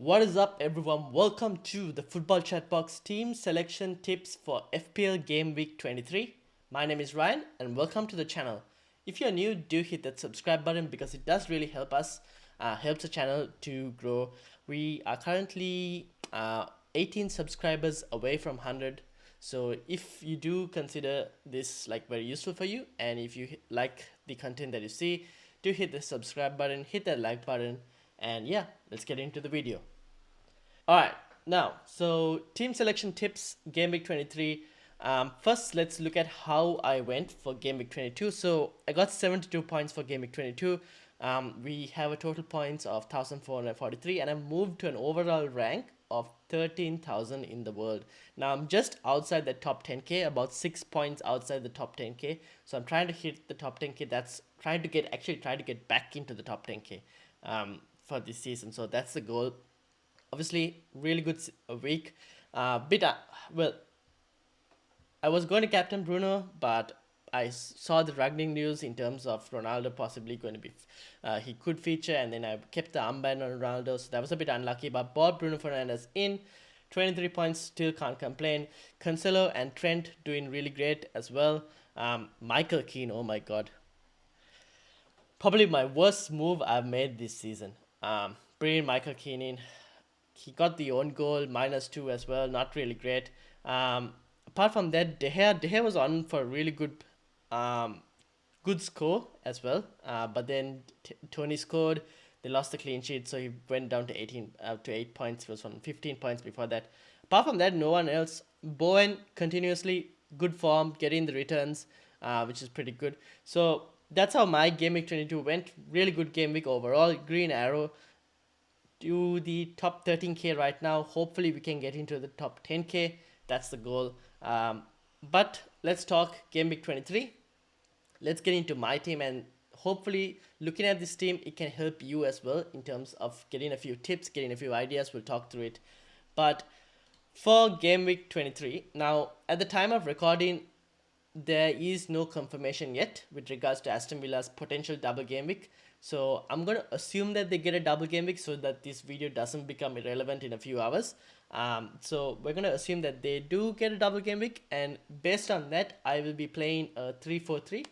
What is up, everyone? Welcome to the Football Chatbox team selection tips for FPL Gameweek 23. My name is Ryan and welcome to the channel. If you're new, do hit that subscribe button because it does really help us, helps the channel to grow. We are currently 18 subscribers away from 100. So if you do consider this like very useful for you, and if you like the content that you see, do hit the subscribe button, hit that like button, and yeah, let's get into the video. Alright, now, so team selection tips, Game Week 23. First, let's look at how I went for Game Week 22. So I got 72 points for Game Week 22. We have a total points of 1,443, and I moved to an overall rank of 13,000 in the world. Now I'm just outside the top 10k, about 6 points outside the top 10k. So I'm trying to hit the top 10k. That's trying to get back into the top 10k for this season. So that's the goal. Obviously, really good week. Well, I was going to captain Bruno, but I saw the Ragnar news in terms of Ronaldo possibly going to be, he could feature, and then I kept the armband on Ronaldo, so that was a bit unlucky. But bought Bruno Fernandes in, 23 points, still can't complain. Cancelo and Trent doing really great as well. Michael Keane, oh my god, probably my worst move I've made this season. Bringing Michael Keane in. He got the own goal, -2 as well, not really great. Apart from that, De Gea was on for a really good score as well. But then Tony scored. They lost the clean sheet, so he went down to 8 points. He was on 15 points before that. Apart from that, no one else. Bowen continuously good form, getting the returns, which is pretty good. So that's how my Game Week 22 went. Really good game week overall. Green arrow to the top 13k right now. Hopefully we can get into the top 10k. That's the goal. But let's talk Game Week 23. Let's get into my team, and hopefully looking at this team, it can help you as well in terms of getting a few tips, getting a few ideas. We'll talk through it. But for Game Week 23, now at the time of recording, there is no confirmation yet with regards to Aston Villa's potential double game week. So I'm going to assume that they get a double game week so that this video doesn't become irrelevant in a few hours. So we're going to assume that they do get a double game week, and based on that, I will be playing a 3-4-3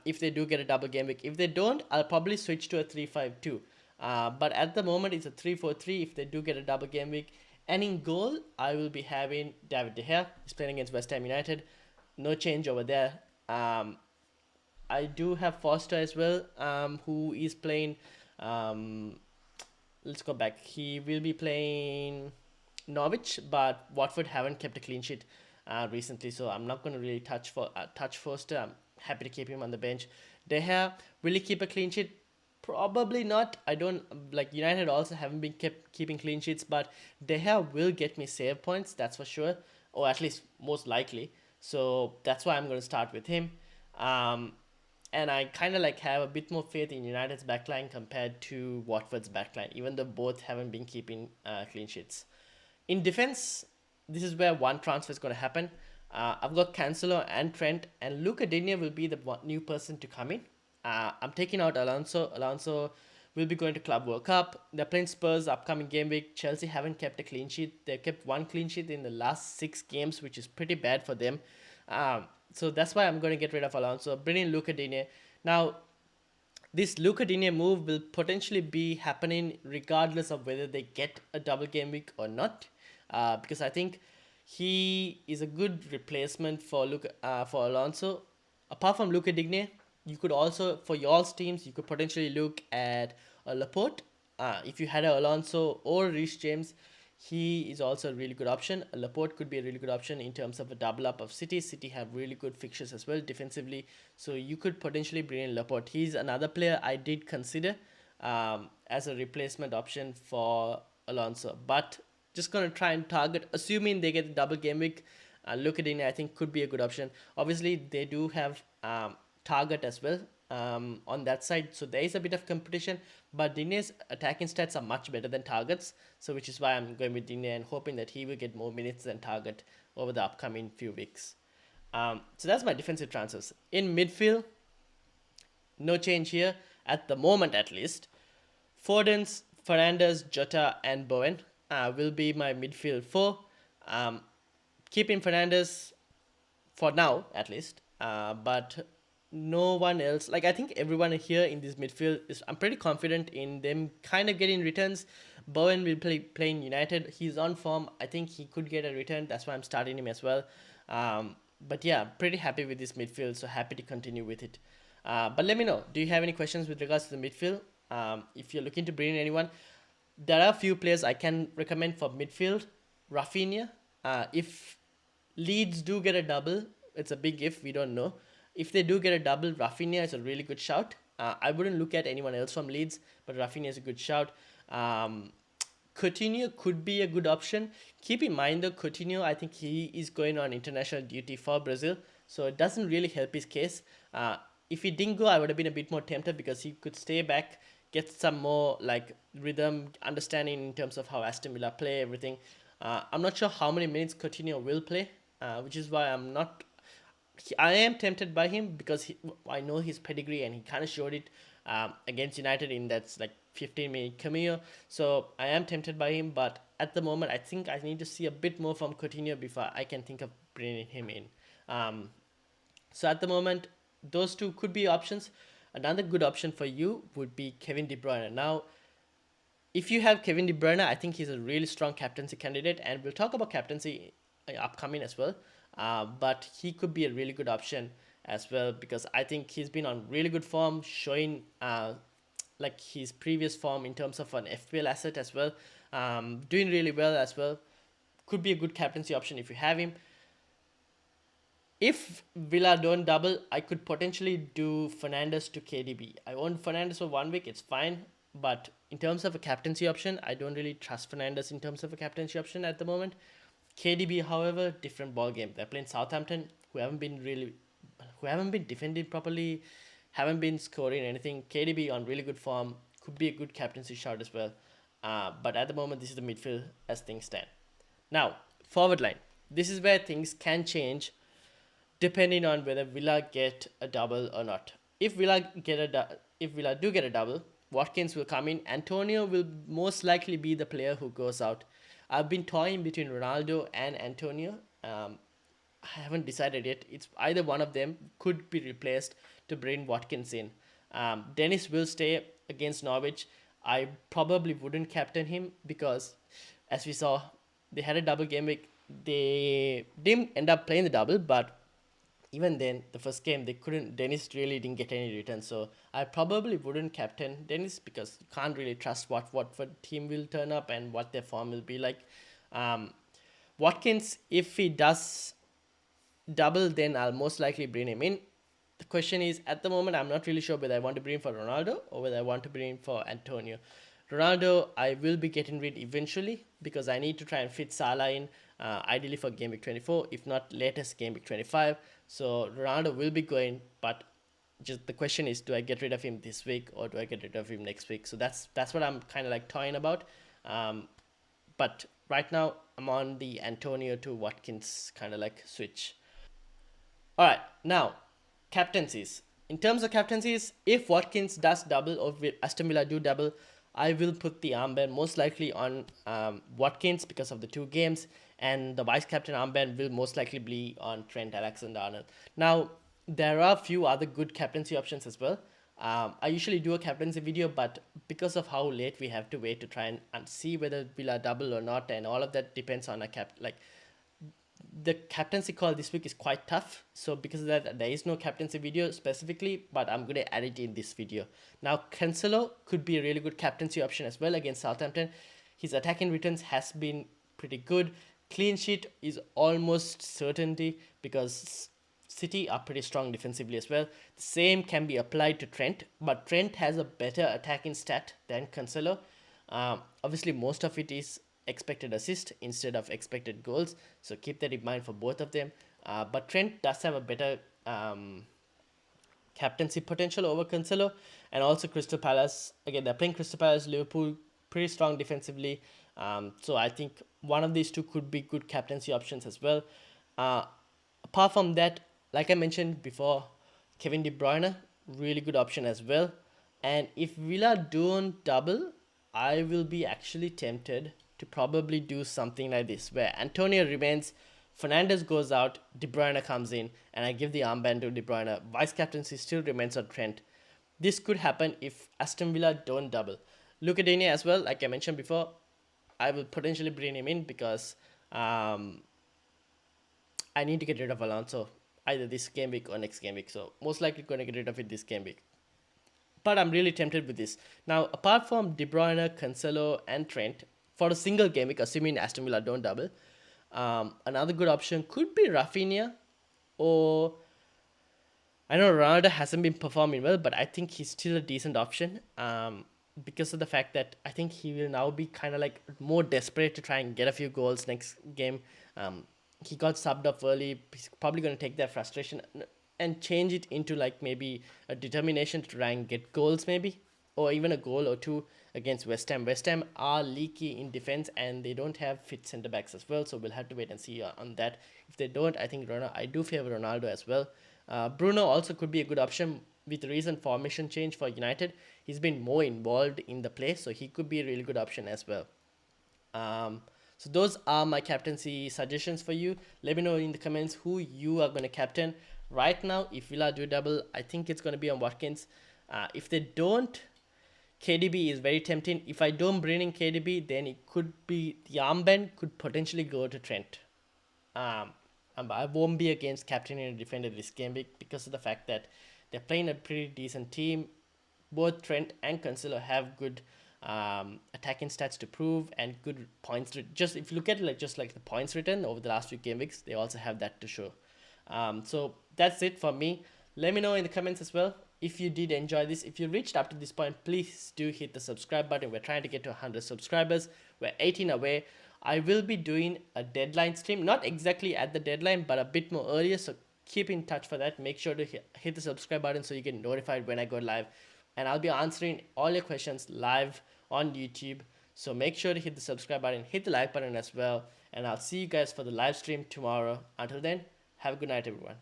if they do get a double game week. If they don't, I'll probably switch to a 3-5-2. But at the moment, it's a 3-4-3 if they do get a double game week. And in goal, I will be having David De Gea. He's playing against West Ham United. No change over there. I do have Foster as well, who is playing. Let's go back. He will be playing Norwich, but Watford haven't kept a clean sheet recently, so I'm not going to really touch Foster. I'm happy to keep him on the bench. De Gea, will he keep a clean sheet? Probably not. I don't like United also haven't been keeping clean sheets, but De Gea will get me save points, that's for sure, or at least most likely. So that's why I'm going to start with him. And I kind of like have a bit more faith in United's backline compared to Watford's backline, even though both haven't been keeping clean sheets. In defense, this is where one transfer is going to happen. I've got Cancelo and Trent, and Luca Digne will be the new person to come in. I'm taking out Alonso. Alonso will be going to Club World Cup. They're playing Spurs upcoming game week. Chelsea haven't kept a clean sheet. They've kept one clean sheet in the last 6 games, which is pretty bad for them. So that's why I'm going to get rid of Alonso, bring in Luca Digne. Now, this Luca Digne move will potentially be happening regardless of whether they get a double game week or not, because I think he is a good replacement for Alonso. Apart from Luca Digne, you could also, for y'all's teams, you could potentially look at Laporte. If you had a Alonso or Reece James, he is also a really good option. Laporte could be a really good option in terms of a double up of City. City have really good fixtures as well defensively, so you could potentially bring in Laporte. He's another player I did consider as a replacement option for Alonso, but just going to try and target, assuming they get the double game week. Look at it, I think could be a good option. Obviously, they do have target as well on that side, so there is a bit of competition, but Digne's attacking stats are much better than targets, so which is why I'm going with Digne and hoping that he will get more minutes than target over the upcoming few weeks. So that's my defensive transfers. In midfield, no change here at the moment, at least. Foden's Fernandes, Jota, and Bowen will be my midfield four. Um, Keeping Fernandes for now at least. But no one else. Like I think everyone here in this midfield is. I'm pretty confident in them kind of getting returns. Bowen will play playing United. He's on form. I think he could get a return. That's why I'm starting him as well. But yeah, pretty happy with this midfield. So happy to continue with it. But let me know. Do you have any questions with regards to the midfield? If you're looking to bring in anyone, there are a few players I can recommend for midfield. Rafinha. If Leeds do get a double, it's a big if, we don't know. If they do get a double, Rafinha is a really good shout. I wouldn't look at anyone else from Leeds, but Rafinha is a good shout. Coutinho could be a good option. Keep in mind though, Coutinho, I think he is going on international duty for Brazil, so it doesn't really help his case. If he didn't go, I would have been a bit more tempted because he could stay back, get some more like rhythm, understanding in terms of how Aston Villa play everything. I'm not sure how many minutes Coutinho will play, which is why I'm not. I am tempted by him because I know his pedigree and he kind of showed it against United in that like 15-minute cameo. So I am tempted by him, but at the moment I think I need to see a bit more from Coutinho before I can think of bringing him in. Um, so at the moment, those two could be options. Another good option for you would be Kevin De Bruyne. Now, if you have Kevin De Bruyne, I think he's a really strong captaincy candidate, and we'll talk about captaincy upcoming as well. But he could be a really good option as well because I think he's been on really good form, showing like his previous form in terms of an FPL asset as well, doing really well as well. Could be a good captaincy option if you have him. If Villa don't double, I could potentially do Fernandes to KDB. I want Fernandes for 1 week, it's fine. But in terms of a captaincy option, I don't really trust Fernandes in terms of a captaincy option at the moment. KDB, however, different ball game. They're playing Southampton, who haven't been defending properly, haven't been scoring anything. KDB on really good form, could be a good captaincy shot as well. But at the moment, this is the midfield as things stand. Now, forward line. This is where things can change depending on whether Villa get a double or not. If if Villa do get a double, Watkins will come in. Antonio will most likely be the player who goes out. I've been toying between Ronaldo and Antonio. I haven't decided yet. It's either one of them could be replaced to bring Watkins in. Dennis will stay against Norwich. I probably wouldn't captain him because, as we saw, they had a double game week. They didn't end up playing the double, but even then, the first game they couldn't. Dennis really didn't get any return, so I probably wouldn't captain Dennis because you can't really trust what team will turn up and what their form will be like. Watkins, if he does double, then I'll most likely bring him in. The question is, at the moment, I'm not really sure whether I want to bring him for Ronaldo or whether I want to bring him for Antonio. Ronaldo, I will be getting rid eventually because I need to try and fit Salah in, ideally for Game Week 24, if not latest Game Week 25. So Ronaldo will be going, but just the question is, do I get rid of him this week or do I get rid of him next week? So that's what I'm kind of like toying about. But right now, I'm on the Antonio to Watkins kind of like switch. All right, now captaincies. In terms of captaincies, if Watkins does double or Aston Villa do double, I will put the armband most likely on Watkins because of the 2 games, and the vice captain armband will most likely be on Trent Alexander-Arnold. Now, there are a few other good captaincy options as well. I usually do a captaincy video, but because of how late we have to wait to try and see whether Villa double or not, and all of that depends on the captaincy call this week is quite tough. So because of that, there is no captaincy video specifically, but I'm going to add it in this video. Now, Cancelo could be a really good captaincy option as well against Southampton. His attacking returns has been pretty good. Clean sheet is almost certainty because City are pretty strong defensively as well. The same can be applied to Trent, but Trent has a better attacking stat than Cancelo. Obviously, most of it is expected assist instead of expected goals, so keep that in mind for both of them. But Trent does have a better captaincy potential over Cancelo, and also Crystal Palace. Again, they're playing Crystal Palace, Liverpool, pretty strong defensively. So I think one of these two could be good captaincy options as well. Apart from that, like I mentioned before, Kevin De Bruyne, really good option as well. And if Villa don't double, I will be actually tempted to probably do something like this, where Antonio remains, Fernandes goes out, De Bruyne comes in, and I give the armband to De Bruyne. Vice captaincy still remains on Trent. This could happen if Aston Villa don't double. Luka Digne as well, like I mentioned before, I will potentially bring him in because I need to get rid of Alonso either this game week or next game week. So most likely going to get rid of it this game week. But I'm really tempted with this. Now, apart from De Bruyne, Cancelo, and Trent, for a single game week, assuming Aston Villa don't double, another good option could be Rafinha, or I know Ronaldo hasn't been performing well, but I think he's still a decent option. Because of the fact that I think he will now be kind of like more desperate to try and get a few goals next game. He got subbed off early. He's probably going to take that frustration and change it into like maybe a determination to try and get goals, maybe, or even a goal or two against West Ham. West Ham are leaky in defense and they don't have fit centre backs as well, so we'll have to wait and see on that. If they don't, I think I do favor Ronaldo as well. Bruno also could be a good option with the recent formation change for United. He's been more involved in the play, so he could be a really good option as well. So those are my captaincy suggestions for you. Let me know in the comments who you are going to captain. Right now, if Villa do double, I think it's going to be on Watkins. If they don't, KDB is very tempting. If I don't bring in KDB, then it could be the armband could potentially go to Trent. I won't be against captaining a defender this game week because of the fact that they're playing a pretty decent team. Both Trent and Cancelo have good attacking stats to prove and good points. Just if you look at it, just like the points written over the last few game weeks, they also have that to show. So that's it for me. Let me know in the comments as well if you did enjoy this. If you reached up to this point, please do hit the subscribe button. We're trying to get to 100 subscribers. We're 18 away. I will be doing a deadline stream, not exactly at the deadline, but a bit more earlier. So keep in touch for that. Make sure to hit the subscribe button so you get notified when I go live. And I'll be answering all your questions live on YouTube. So make sure to hit the subscribe button, hit the like button as well. And I'll see you guys for the live stream tomorrow. Until then, have a good night, everyone.